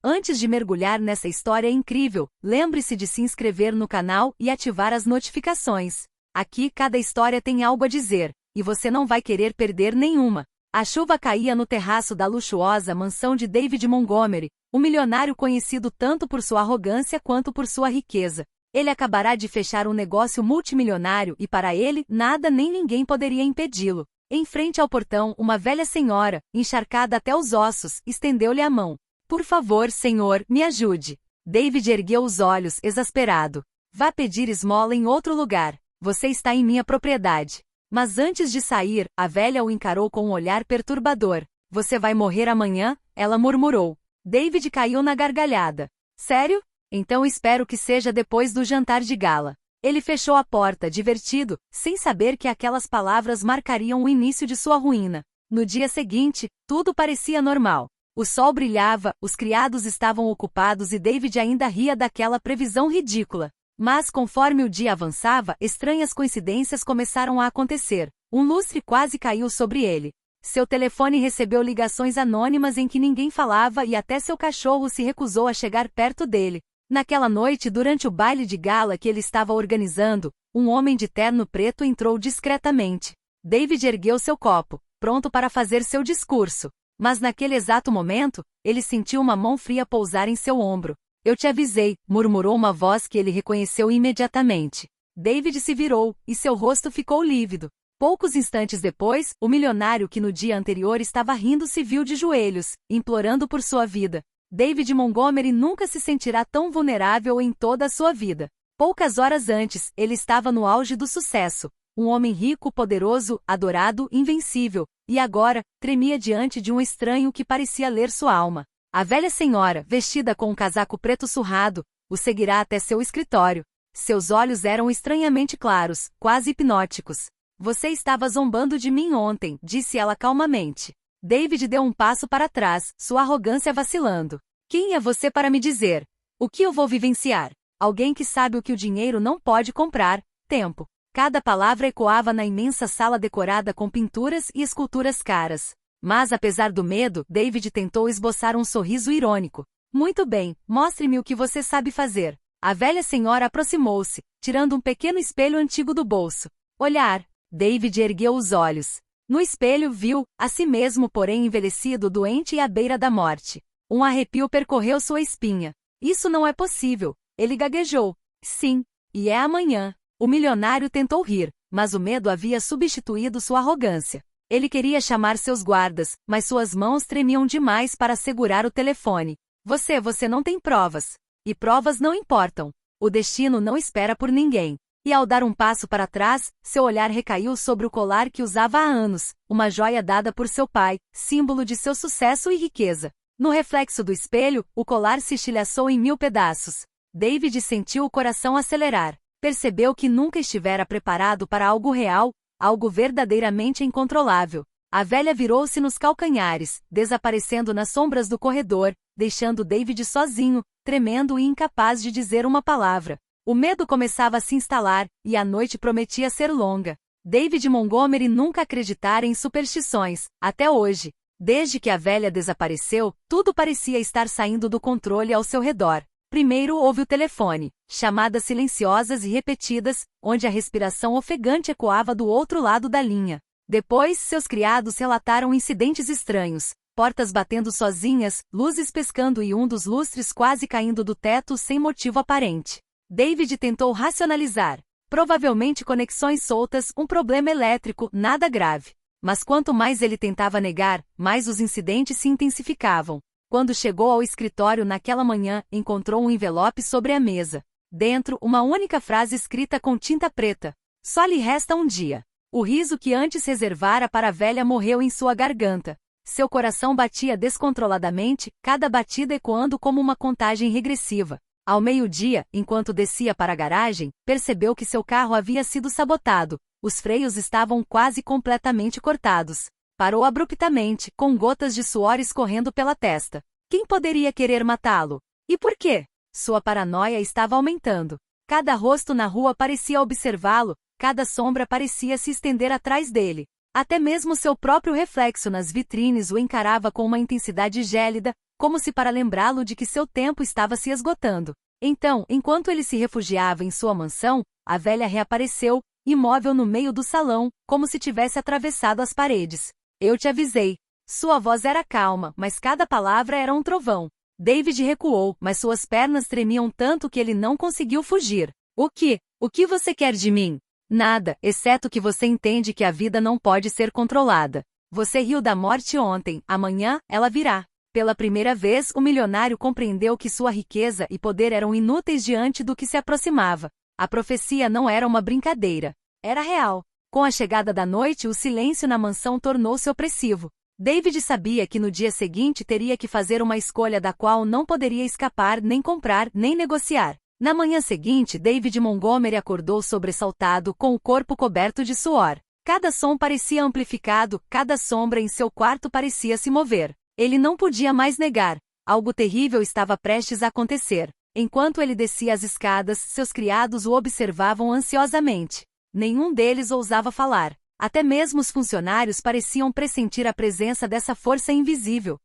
Antes de mergulhar nessa história incrível, lembre-se de se inscrever no canal e ativar as notificações. Aqui cada história tem algo a dizer, e você não vai querer perder nenhuma. A chuva caía no terraço da luxuosa mansão de David Montgomery, um milionário conhecido tanto por sua arrogância quanto por sua riqueza. Ele acabará de fechar um negócio multimilionário e para ele, nada nem ninguém poderia impedi-lo. Em frente ao portão, uma velha senhora, encharcada até os ossos, estendeu-lhe a mão. Por favor, senhor, me ajude. David ergueu os olhos, exasperado. Vá pedir esmola em outro lugar. Você está em minha propriedade. Mas antes de sair, a velha o encarou com um olhar perturbador. Você vai morrer amanhã? Ela murmurou. David caiu na gargalhada. Sério? Então espero que seja depois do jantar de gala. Ele fechou a porta, divertido, sem saber que aquelas palavras marcariam o início de sua ruína. No dia seguinte, tudo parecia normal. O sol brilhava, os criados estavam ocupados e David ainda ria daquela previsão ridícula. Mas conforme o dia avançava, estranhas coincidências começaram a acontecer. Um lustre quase caiu sobre ele. Seu telefone recebeu ligações anônimas em que ninguém falava e até seu cachorro se recusou a chegar perto dele. Naquela noite, durante o baile de gala que ele estava organizando, um homem de terno preto entrou discretamente. David ergueu seu copo, pronto para fazer seu discurso. Mas naquele exato momento, ele sentiu uma mão fria pousar em seu ombro. Eu te avisei, murmurou uma voz que ele reconheceu imediatamente. David se virou, e seu rosto ficou lívido. Poucos instantes depois, o milionário que no dia anterior estava rindo se viu de joelhos, implorando por sua vida. David Montgomery nunca se sentirá tão vulnerável em toda a sua vida. Poucas horas antes, ele estava no auge do sucesso. Um homem rico, poderoso, adorado, invencível. E agora, tremia diante de um estranho que parecia ler sua alma. A velha senhora, vestida com um casaco preto surrado, o seguirá até seu escritório. Seus olhos eram estranhamente claros, quase hipnóticos. Você estava zombando de mim ontem, disse ela calmamente. David deu um passo para trás, sua arrogância vacilando. Quem é você para me dizer? O que eu vou vivenciar? Alguém que sabe o que o dinheiro não pode comprar: tempo. Cada palavra ecoava na imensa sala decorada com pinturas e esculturas caras. Mas apesar do medo, David tentou esboçar um sorriso irônico. Muito bem, mostre-me o que você sabe fazer. A velha senhora aproximou-se, tirando um pequeno espelho antigo do bolso. Olhar. David ergueu os olhos. No espelho viu, a si mesmo porém envelhecido, doente e à beira da morte. Um arrepio percorreu sua espinha. Isso não é possível. Ele gaguejou. Sim, e é amanhã. O milionário tentou rir, mas o medo havia substituído sua arrogância. Ele queria chamar seus guardas, mas suas mãos tremiam demais para segurar o telefone. Você não tem provas. E provas não importam. O destino não espera por ninguém. E ao dar um passo para trás, seu olhar recaiu sobre o colar que usava há anos, uma joia dada por seu pai, símbolo de seu sucesso e riqueza. No reflexo do espelho, o colar se estilhaçou em 1000 pedaços. David sentiu o coração acelerar. Percebeu que nunca estivera preparado para algo real, algo verdadeiramente incontrolável. A velha virou-se nos calcanhares, desaparecendo nas sombras do corredor, deixando David sozinho, tremendo e incapaz de dizer uma palavra. O medo começava a se instalar, e a noite prometia ser longa. David Montgomery nunca acreditara em superstições, até hoje. Desde que a velha desapareceu, tudo parecia estar saindo do controle ao seu redor. Primeiro houve o telefone, chamadas silenciosas e repetidas, onde a respiração ofegante ecoava do outro lado da linha. Depois, seus criados relataram incidentes estranhos, portas batendo sozinhas, luzes pescando e um dos lustres quase caindo do teto sem motivo aparente. David tentou racionalizar. Provavelmente conexões soltas, um problema elétrico, nada grave. Mas quanto mais ele tentava negar, mais os incidentes se intensificavam. Quando chegou ao escritório naquela manhã, encontrou um envelope sobre a mesa. Dentro, uma única frase escrita com tinta preta. Só lhe resta um dia. O riso que antes reservara para a velha morreu em sua garganta. Seu coração batia descontroladamente, cada batida ecoando como uma contagem regressiva. Ao meio-dia, enquanto descia para a garagem, percebeu que seu carro havia sido sabotado. Os freios estavam quase completamente cortados. Parou abruptamente, com gotas de suor escorrendo pela testa. Quem poderia querer matá-lo? E por quê? Sua paranoia estava aumentando. Cada rosto na rua parecia observá-lo, cada sombra parecia se estender atrás dele. Até mesmo seu próprio reflexo nas vitrines o encarava com uma intensidade gélida, como se para lembrá-lo de que seu tempo estava se esgotando. Então, enquanto ele se refugiava em sua mansão, a velha reapareceu, imóvel no meio do salão, como se tivesse atravessado as paredes. Eu te avisei. Sua voz era calma, mas cada palavra era um trovão. David recuou, mas suas pernas tremiam tanto que ele não conseguiu fugir. O que? O que você quer de mim? Nada, exceto que você entende que a vida não pode ser controlada. Você riu da morte ontem, amanhã, ela virá. Pela primeira vez, o milionário compreendeu que sua riqueza e poder eram inúteis diante do que se aproximava. A profecia não era uma brincadeira. Era real. Com a chegada da noite, o silêncio na mansão tornou-se opressivo. David sabia que no dia seguinte teria que fazer uma escolha da qual não poderia escapar, nem comprar, nem negociar. Na manhã seguinte, David Montgomery acordou sobressaltado, com o corpo coberto de suor. Cada som parecia amplificado, cada sombra em seu quarto parecia se mover. Ele não podia mais negar. Algo terrível estava prestes a acontecer. Enquanto ele descia as escadas, seus criados o observavam ansiosamente. Nenhum deles ousava falar. Até mesmo os funcionários pareciam pressentir a presença dessa força invisível.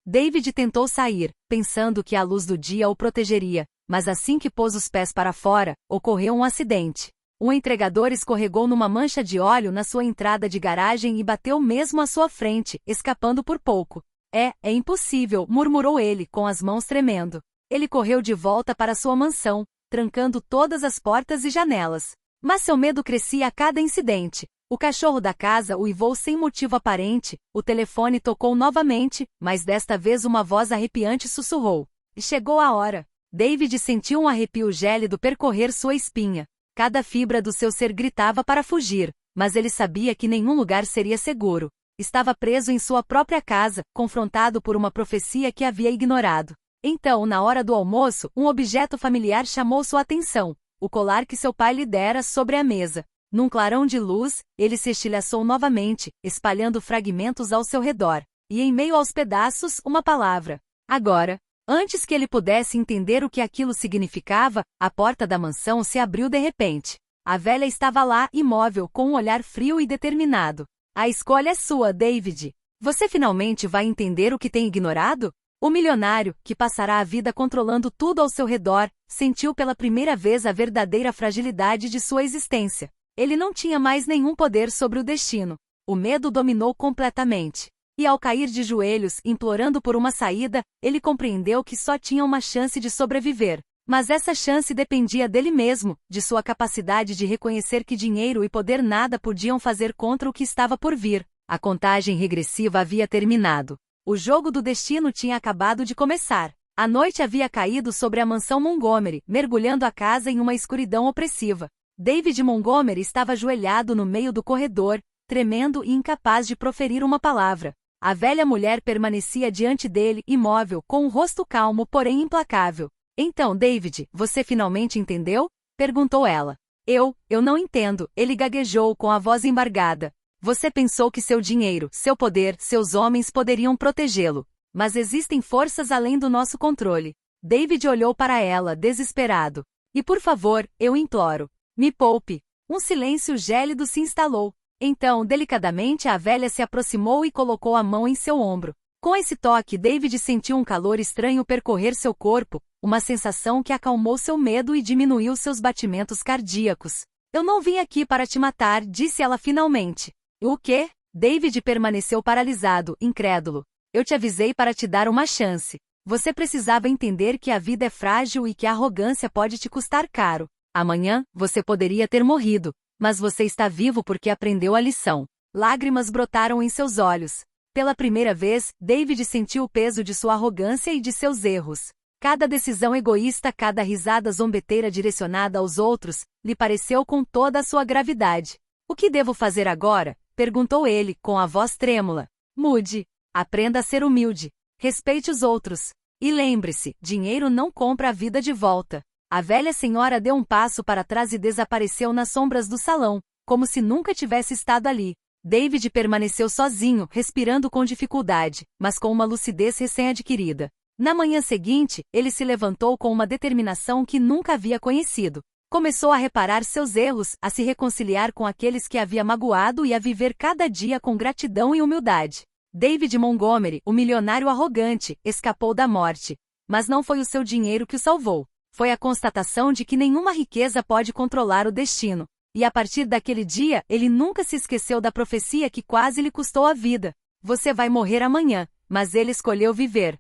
David tentou sair, pensando que a luz do dia o protegeria, mas assim que pôs os pés para fora, ocorreu um acidente. Um entregador escorregou numa mancha de óleo na sua entrada de garagem e bateu mesmo à sua frente, escapando por pouco. É impossível, murmurou ele, com as mãos tremendo. Ele correu de volta para sua mansão, trancando todas as portas e janelas. Mas seu medo crescia a cada incidente. O cachorro da casa uivou sem motivo aparente, o telefone tocou novamente, mas desta vez uma voz arrepiante sussurrou. E chegou a hora. David sentiu um arrepio gélido percorrer sua espinha. Cada fibra do seu ser gritava para fugir, mas ele sabia que nenhum lugar seria seguro. Estava preso em sua própria casa, confrontado por uma profecia que havia ignorado. Então, na hora do almoço, um objeto familiar chamou sua atenção, o colar que seu pai lhe dera sobre a mesa. Num clarão de luz, ele se estilhaçou novamente, espalhando fragmentos ao seu redor. E em meio aos pedaços, uma palavra. Agora. Antes que ele pudesse entender o que aquilo significava, a porta da mansão se abriu de repente. A velha estava lá, imóvel, com um olhar frio e determinado. A escolha é sua, David. Você finalmente vai entender o que tem ignorado? O milionário, que passará a vida controlando tudo ao seu redor, sentiu pela primeira vez a verdadeira fragilidade de sua existência. Ele não tinha mais nenhum poder sobre o destino. O medo dominou completamente. E ao cair de joelhos, implorando por uma saída, ele compreendeu que só tinha uma chance de sobreviver. Mas essa chance dependia dele mesmo, de sua capacidade de reconhecer que dinheiro e poder nada podiam fazer contra o que estava por vir. A contagem regressiva havia terminado. O jogo do destino tinha acabado de começar. A noite havia caído sobre a mansão Montgomery, mergulhando a casa em uma escuridão opressiva. David Montgomery estava ajoelhado no meio do corredor, tremendo e incapaz de proferir uma palavra. A velha mulher permanecia diante dele, imóvel, com um rosto calmo, porém implacável. Então, David, você finalmente entendeu? Perguntou ela. Eu não entendo, ele gaguejou com a voz embargada. Você pensou que seu dinheiro, seu poder, seus homens poderiam protegê-lo. Mas existem forças além do nosso controle. David olhou para ela, desesperado. E por favor, eu imploro. Me poupe. Um silêncio gélido se instalou. Então, delicadamente, a velha se aproximou e colocou a mão em seu ombro. Com esse toque, David sentiu um calor estranho percorrer seu corpo, uma sensação que acalmou seu medo e diminuiu seus batimentos cardíacos. Eu não vim aqui para te matar, disse ela finalmente. O quê? David permaneceu paralisado, incrédulo. Eu te avisei para te dar uma chance. Você precisava entender que a vida é frágil e que a arrogância pode te custar caro. Amanhã, você poderia ter morrido. Mas você está vivo porque aprendeu a lição. Lágrimas brotaram em seus olhos. Pela primeira vez, David sentiu o peso de sua arrogância e de seus erros. Cada decisão egoísta, cada risada zombeteira direcionada aos outros, lhe pareceu com toda a sua gravidade. O que devo fazer agora? Perguntou ele, com a voz trêmula. Mude. Aprenda a ser humilde. Respeite os outros. E lembre-se, dinheiro não compra a vida de volta. A velha senhora deu um passo para trás e desapareceu nas sombras do salão, como se nunca tivesse estado ali. David permaneceu sozinho, respirando com dificuldade, mas com uma lucidez recém-adquirida. Na manhã seguinte, ele se levantou com uma determinação que nunca havia conhecido. Começou a reparar seus erros, a se reconciliar com aqueles que havia magoado e a viver cada dia com gratidão e humildade. David Montgomery, o milionário arrogante, escapou da morte. Mas não foi o seu dinheiro que o salvou. Foi a constatação de que nenhuma riqueza pode controlar o destino. E a partir daquele dia, ele nunca se esqueceu da profecia que quase lhe custou a vida. Você vai morrer amanhã, mas ele escolheu viver.